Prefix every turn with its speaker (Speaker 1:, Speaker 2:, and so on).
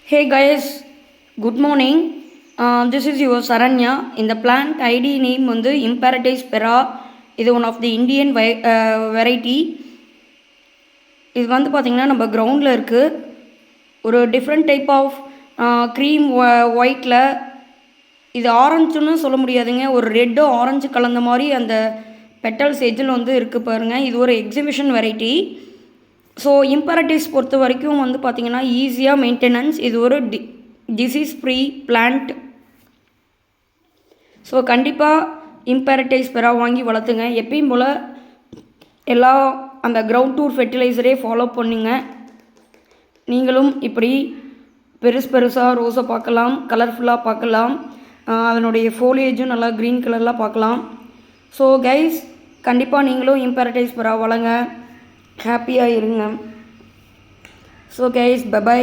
Speaker 1: Hey guys, good morning. This is your Saranya. In the plant ID name வந்து Imperative Spera. இது one of the Indian variety. இது வந்து பார்த்திங்கன்னா நம்ம கிரவுண்டில் இருக்குது. ஒரு டிஃப்ரெண்ட் டைப் ஆஃப் க்ரீம் ஒயிட்டில், இது ஆரஞ்சுன்னு சொல்ல முடியாதுங்க, ஒரு ரெட்டோ ஆரஞ்சு கலந்த மாதிரி அந்த பெட்டல்ஸ் எஜ்ஜில் வந்து இருக்குது பாருங்கள். இது ஒரு எக்ஸிபிஷன் வெரைட்டி. ஸோ இம்பரட்டிவ்ஸ் பொறுத்த வரைக்கும் வந்து பார்த்திங்கன்னா ஈஸியாக மெயின்டெனன்ஸ். இது ஒரு டிசீஸ் ஃப்ரீ பிளான்ட். ஸோ கண்டிப்பாக இம்பரட்டிவ்ஸ் ஸ்பெரா வாங்கி வளர்த்துங்க. எப்பயும் போல் எல்லா அந்த கிரவுண்ட் டூர் ஃபெர்டிலைசரே ஃபாலோ பண்ணுங்க. நீங்களும் இப்படி பெருசாக ரோஸை பார்க்கலாம், கலர்ஃபுல்லாக பார்க்கலாம். அதனுடைய ஃபோலியேஜும் நல்லா க்ரீன் கலர்லாம் பார்க்கலாம். ஸோ கைஸ், கண்டிப்பாக நீங்களும் இம்பரட்டிவ்ஸ் ஸ்பெரா வளங்க, ஹாப்பியாக இருங்க. So guys, by.